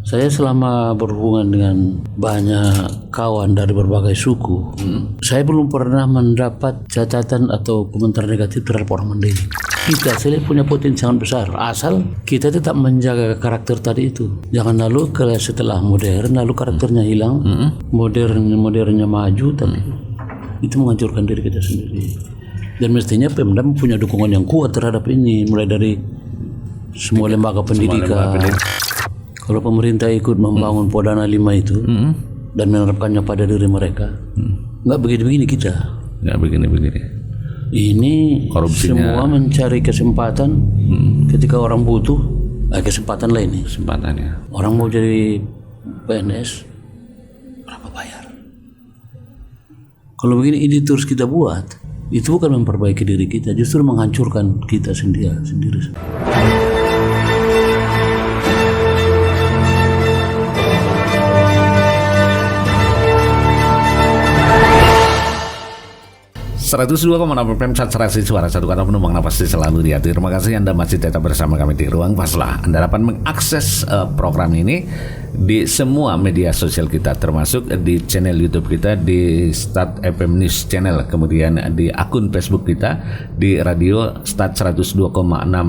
Saya selama berhubungan dengan banyak kawan dari berbagai suku, saya belum pernah mendapat catatan atau komentar negatif terhadap orang Mandailing. Kita saya punya potensi sangat besar, asal kita tetap menjaga karakter tadi itu. Jangan lalu kalau setelah modern, lalu karakternya hilang, modernnya maju, tapi itu menghancurkan diri kita sendiri. Dan mestinya Pemda punya dukungan yang kuat terhadap ini, mulai dari semua lembaga pendidikan. Kalau pemerintah ikut membangun Podana 5 itu dan menerapkannya pada diri mereka, nggak begini-begini kita. Nggak begini-begini. Ini Korupsinya. semua mencari kesempatan ketika orang butuh, kesempatan lain nih. Kesempatannya. Orang mau jadi PNS, berapa bayar? Kalau begini ini terus kita buat, itu bukan memperbaiki diri kita, justru menghancurkan kita sendiri. 102,6 FM Saturasi Suara Satu Kata Penumpang Pasti Selalu di Hati. Terima kasih Anda masih tetap bersama kami di Ruang Paslah. Anda dapat mengakses program ini di semua media sosial kita, termasuk di channel YouTube kita di Start FM News Channel, kemudian di akun Facebook kita di Radio Start 102,6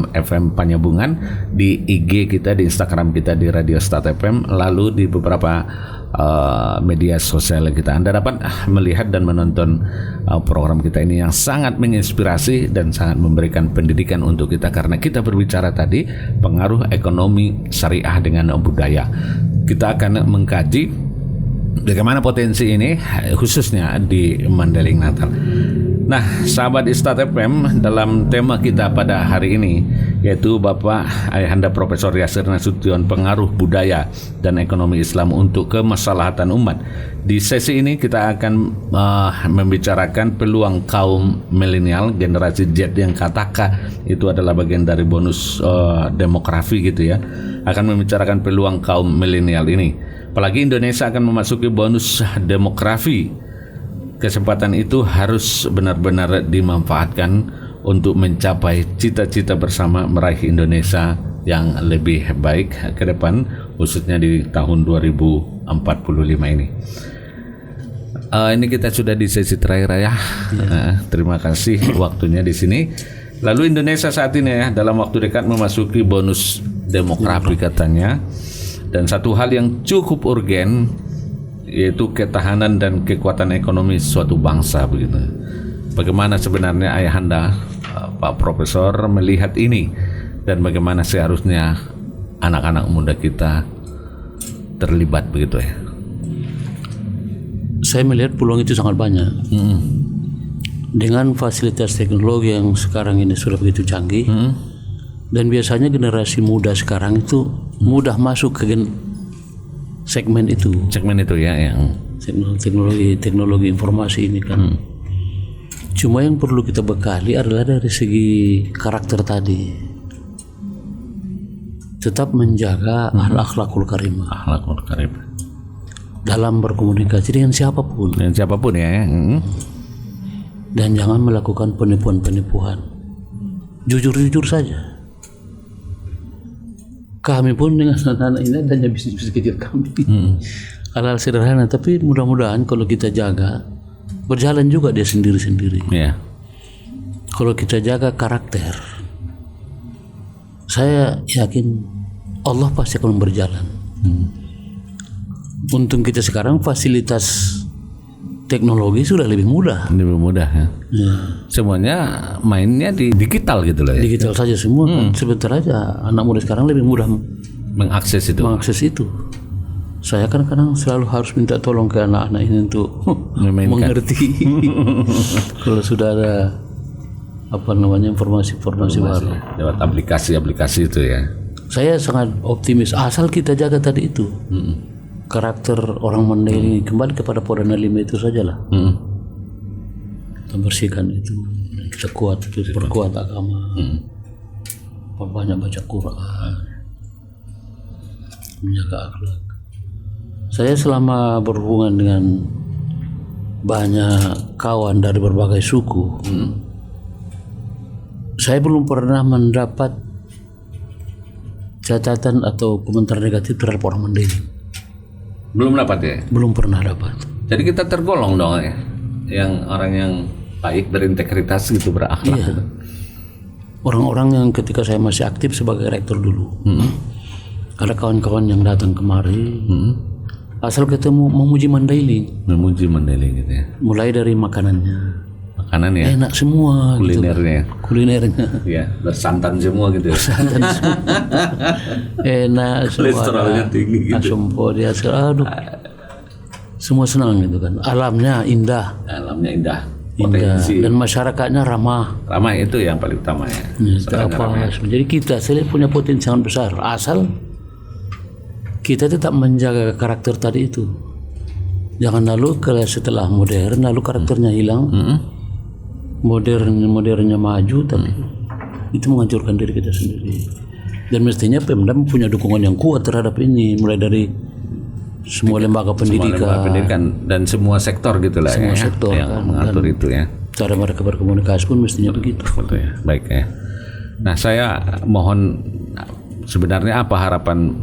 FM Panyabungan, di IG kita, di Instagram kita di Radio Start FM, lalu di beberapa media sosial kita. Anda dapat melihat dan menonton program kita ini yang sangat menginspirasi dan sangat memberikan pendidikan untuk kita, karena kita berbicara tadi pengaruh ekonomi syariah dengan budaya. Kita akan mengkaji bagaimana potensi ini khususnya di Mandailing Natal. Nah, sahabat Start FM, dalam tema kita pada hari ini yaitu Bapak Ayahanda Profesor Yasir Nasution, pengaruh budaya dan ekonomi Islam untuk kemaslahatan umat. Di sesi ini kita akan membicarakan peluang kaum milenial, generasi Z yang katakan itu adalah bagian dari bonus demografi gitu ya. Akan membicarakan peluang kaum milenial ini. Apalagi Indonesia akan memasuki bonus demografi. Kesempatan itu harus benar-benar dimanfaatkan untuk mencapai cita-cita bersama meraih Indonesia yang lebih baik ke depan, khususnya di tahun 2045 ini. Ini kita sudah di sesi terakhir ya. Terima kasih waktunya di sini. Lalu Indonesia saat ini ya dalam waktu dekat memasuki bonus demografi katanya. Dan satu hal yang cukup urgen yaitu ketahanan dan kekuatan ekonomi suatu bangsa begitu. Bagaimana sebenarnya Ayahanda Pak Profesor melihat ini, dan bagaimana seharusnya anak-anak muda kita terlibat begitu ya? Saya melihat peluang itu sangat banyak. Dengan fasilitas teknologi yang sekarang ini sudah begitu canggih, dan biasanya generasi muda sekarang itu mudah masuk ke segmen itu ya, yang teknologi informasi ini kan. Cuma yang perlu kita bekali adalah dari segi karakter tadi, tetap menjaga akhlakul karimah dalam berkomunikasi dengan siapapun ya. Dan jangan melakukan penipuan-penipuan, jujur saja. Kami pun dengan anak-anak ini adanya bisnis kecil kami, hal-hal sederhana, tapi mudah-mudahan kalau kita jaga, berjalan juga dia sendiri-sendiri. Kalau kita jaga karakter, saya yakin Allah pasti akan berjalan. Untung kita sekarang fasilitas teknologi sudah lebih mudah ya. Semuanya mainnya di digital gitu loh ya. Digital saja semua kan. Sebentar aja anak muda sekarang lebih mudah mengakses itu. Saya kan kadang selalu harus minta tolong ke anak-anak ini untuk mengerti. Kalau sudah ada informasi baru lewat aplikasi itu ya. Saya sangat optimis asal kita jaga tadi itu. Karakter orang Mandailing kembali kepada Podana 5 itu sajalah. Kita bersihkan itu, kita perkuat agama, banyak baca Quran, menjaga akhlak. Saya selama berhubungan dengan banyak kawan dari berbagai suku, saya belum pernah mendapat catatan atau komentar negatif terhadap orang Mandailing. Belum dapat ya? Belum pernah dapat. Jadi kita tergolong dong ya, yang orang yang baik, berintegritas gitu, berakhlak gitu. Orang-orang yang ketika saya masih aktif sebagai rektor dulu, ada kawan-kawan yang datang kemari, asal ketemu memuji Mandailing. Memuji Mandailing gitu ya. Mulai dari makanannya, Makanan ya, enak semua. kulinernya. Gitu. Kulinernya. Ya, bersantan semua gitu ya. Enak semua. Kolesterolnya tinggi gitu. Asumpo dia, aduh. Semua senang gitu kan. Alamnya indah. Alamnya indah, Indah. potensi. Dan masyarakatnya ramah. Ramah itu yang paling utama ya. Itu apa? Jadi kita saya punya potensi sangat besar. Asal kita tetap menjaga karakter tadi itu. Jangan lalu kalau setelah modern lalu karakternya hilang. Modernnya maju tapi itu menghancurkan diri kita sendiri. Dan mestinya Pemdam punya dukungan yang kuat terhadap ini, mulai dari semua lembaga pendidikan dan semua sektor gitu lah Semua ya, sektor, yang kan, mengatur itu ya. cara mereka berkomunikasi pun mestinya begitu. Betul ya, baik ya. Nah, saya mohon, sebenarnya apa harapan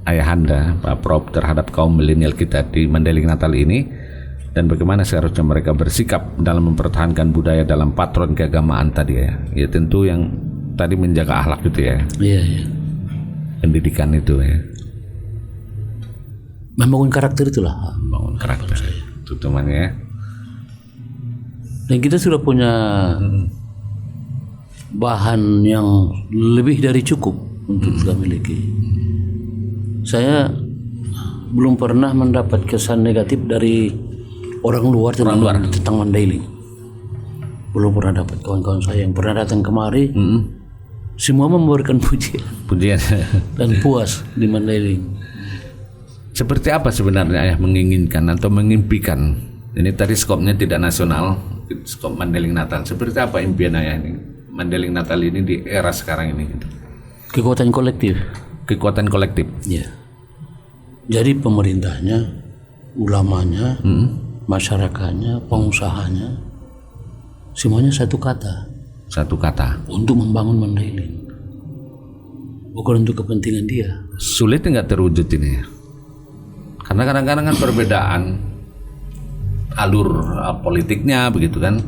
Ayahanda, Pak Prof, terhadap kaum milenial kita di Mandailing Natal ini, dan bagaimana seharusnya mereka bersikap dalam mempertahankan budaya dalam patron keagamaan tadi ya. Ya tentu yang tadi menjaga akhlak gitu ya. Iya, iya. Pendidikan itu ya. Membangun karakter itulah. Membangun karakter. Itu temannya ya. Dan kita sudah punya bahan yang lebih dari cukup untuk kita miliki. Saya belum pernah mendapat kesan negatif dari orang luar tentang Mandailing. Belum pernah dapat. Kawan-kawan saya yang pernah datang kemari, semua memberikan pujian dan puas di Mandailing. Seperti apa sebenarnya Ayah menginginkan atau mengimpikan? Ini tadi skopnya tidak nasional, skop Mandailing Natal. Seperti apa impian Ayah ini Mandailing Natal ini di era sekarang ini gitu? Kekuatan kolektif. Kekuatan kolektif. Ya. Jadi pemerintahnya, ulamanya, masyarakatnya, pengusahanya, semuanya satu kata. Satu kata. Untuk membangun Mandailing. Bukan untuk kepentingan dia. Sulit nggak terwujud ini ya? Karena kadang-kadang kan perbedaan alur politiknya begitu kan.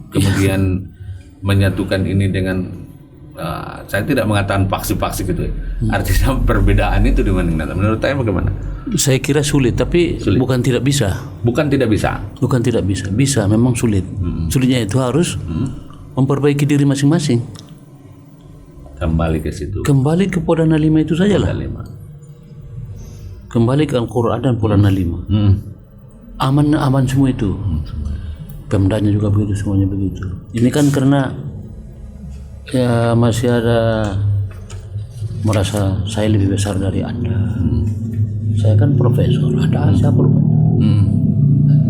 Kemudian menyatukan ini dengan saya tidak mengatakan paksi-paksi gitu ya. Artinya perbedaan itu di mana? Menurut saya bagaimana? Saya kira sulit, tapi bukan tidak bisa. Bukan tidak bisa. Bukan tidak bisa. Bisa, memang sulit. Sulitnya itu harus memperbaiki diri masing-masing. Kembali ke situ. Kembali ke Purana 5 itu sajalah. 5. Kembali ke Al-Quran dan Purana 5. Aman semua itu. Pemdanya juga begitu, semuanya begitu. Ini kan karena ya masih ada merasa saya lebih besar dari Anda. Saya kan profesor, Anda siapa rupanya?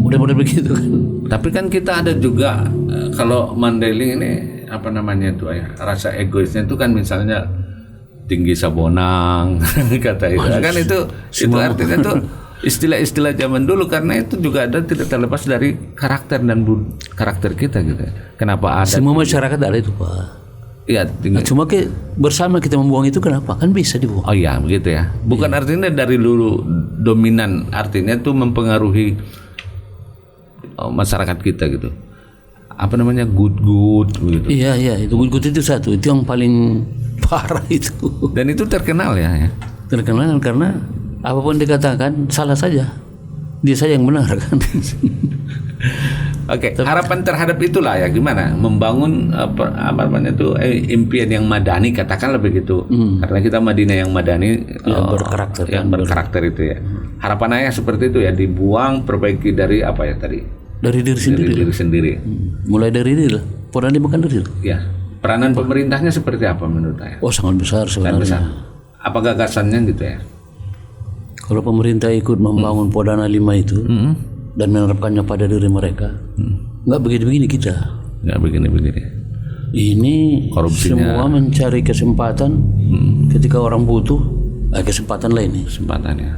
Mudah-mudahan begitu kan. Tapi kan kita ada juga kalau Mandailing ini apa namanya itu ya, rasa egoisnya itu kan misalnya tinggi Sabonang kata itu kan itu artinya tuh istilah-istilah zaman dulu, karena itu juga ada tidak terlepas dari karakter dan karakter kita gitu. Kenapa ada? Semua masyarakat ada itu Pak. Iya, cuma bersama kita membuang itu kenapa? Kan bisa dibuang. Oh iya begitu ya. Bukan artinya dari dulu dominan, artinya itu mempengaruhi masyarakat kita gitu. Apa namanya good begitu. Iya itu good itu satu, itu yang paling parah itu. Dan itu terkenal ya. Terkenal karena apapun dikatakan salah saja, dia saja yang benar kan. Oke, harapan terhadap itulah ya gimana membangun apa namanya itu impian yang madani, katakanlah begitu. Karena kita Madinah yang madani, yang berkarakter itu ya. Harapan Ayah seperti itu ya, dibuang, perbaiki dari apa ya tadi? Dari diri sendiri. Mulai dari diri lah. Pernah dimakan dari diri. Ya. Peranan pemerintahnya seperti apa menurut Ayah? Oh sangat besar sebenarnya. Apa gagasannya gitu ya? Kalau pemerintah ikut membangun Purana 5 itu dan menerapkannya pada diri mereka, nggak begini-begini kita. Nggak begini-begini. Ini korupsinya. Semua mencari kesempatan ketika orang butuh, kesempatan lain nih. Kesempatannya.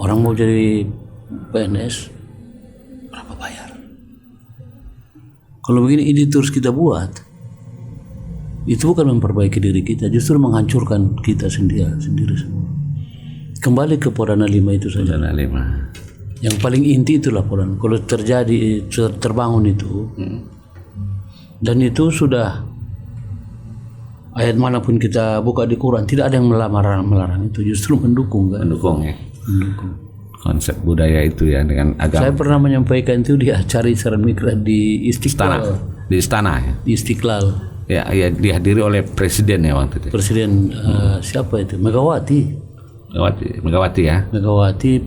Orang mau jadi PNS, berapa bayar? Kalau begini ini terus kita buat, itu bukan memperbaiki diri kita, justru menghancurkan kita sendiri semua. Kembali ke Podana 5 itu saja. Podana 5. Yang paling inti itulah Podana. Kalau terjadi terbangun itu, dan itu sudah ayat manapun kita buka di Quran, tidak ada yang melarang itu, justru mendukung kan? Mendukung ya. Mendukung. Konsep budaya itu ya dengan agama. Saya pernah menyampaikan itu di acara Isra Mi'raj di Istiqlal. Di istana ya. Di Istiqlal. Ya, dihadiri oleh presiden ya waktu itu. Presiden siapa itu? Megawati ya. Megawati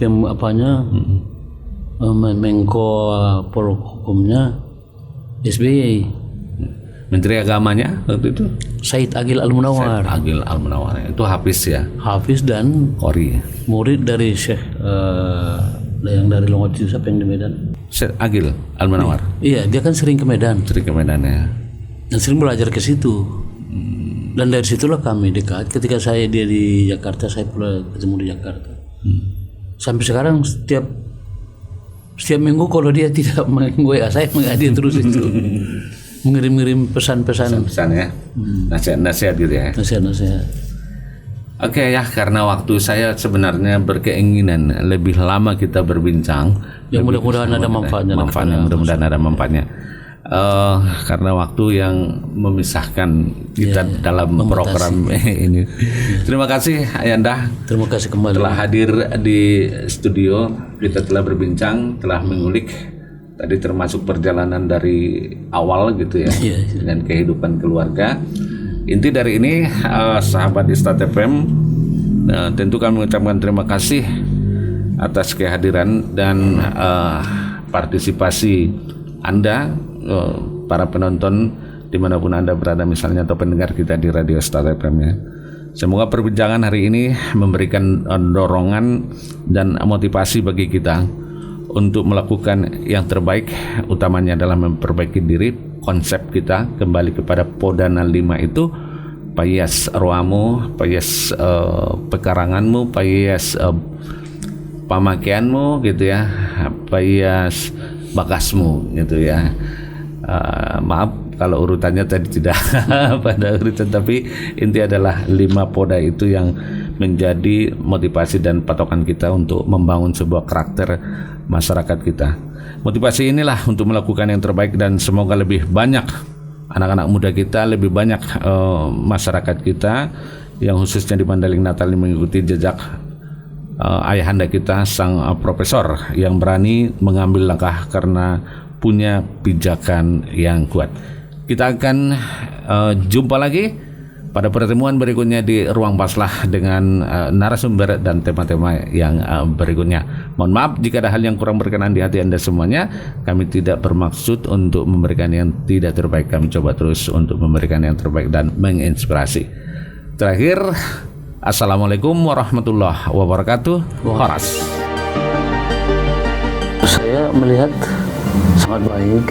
Menko Polhukumnya SBY. Menteri agamanya waktu itu Said Agil Al-Munawar. Itu Hafiz ya. Hafiz dan Qori. Murid dari Syekh yang dari Lombok itu, siapa yang di Medan? Syekh Agil Al-Munawar. Iya, dia kan sering ke Medan. Ya. Dan sering belajar ke situ. Dan dari situlah kami dekat. Ketika dia di Jakarta, saya pula ketemu di Jakarta. Sampai sekarang setiap minggu kalau dia tidak meng-WA saya, dia terus itu mengirim pesan-pesan ya. Nasihat gitu ya. Nasihat. Oke ya, karena waktu saya sebenarnya berkeinginan lebih lama kita berbincang. Yang mudah-mudahan ada manfaatnya. Mudah-mudahan ada manfaatnya. Karena waktu yang memisahkan kita dalam program ini. Terima kasih Ayanda. Terima kasih kembali telah hadir di studio. Kita telah berbincang, telah mengulik tadi termasuk perjalanan dari awal gitu ya, dengan kehidupan keluarga. Inti dari ini sahabat Istat FM, tentu kami mengucapkan terima kasih atas kehadiran dan partisipasi Anda, para penonton dimanapun Anda berada misalnya, atau pendengar kita di Radio Istat FM ya. Semoga perbincangan hari ini memberikan dorongan dan motivasi bagi kita untuk melakukan yang terbaik, utamanya adalah memperbaiki diri. Konsep kita kembali kepada Podana 5 itu, payas roamu, payas pekaranganmu, payas pamakaianmu gitu ya, payas bakasmu gitu ya. Maaf kalau urutannya tadi tidak pada urutan, tapi inti adalah 5 poda itu yang menjadi motivasi dan patokan kita untuk membangun sebuah karakter masyarakat kita. Motivasi inilah untuk melakukan yang terbaik, dan semoga lebih banyak anak-anak muda kita, lebih banyak masyarakat kita yang khususnya di Mandailing Natal ini mengikuti jejak ayahanda kita sang profesor yang berani mengambil langkah karena punya pijakan yang kuat. Kita akan jumpa lagi pada pertemuan berikutnya di Ruang Paslah dengan narasumber dan tema-tema yang berikutnya. Mohon maaf jika ada hal yang kurang berkenan di hati Anda semuanya. Kami tidak bermaksud untuk memberikan yang tidak terbaik. Kami coba terus untuk memberikan yang terbaik dan menginspirasi. Terakhir, Assalamualaikum warahmatullahi wabarakatuh. Horas. Saya melihat sangat baik,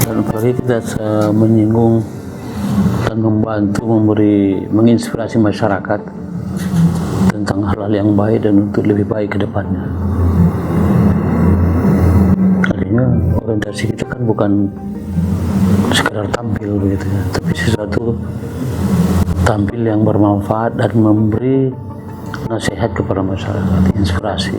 dan apalagi kita menyinggung dan membantu menginspirasi masyarakat tentang hal-hal yang baik dan untuk lebih baik ke depannya. Artinya orientasi kita kan bukan sekadar tampil begitu ya, tapi sesuatu tampil yang bermanfaat dan memberi nasihat kepada masyarakat, inspirasi.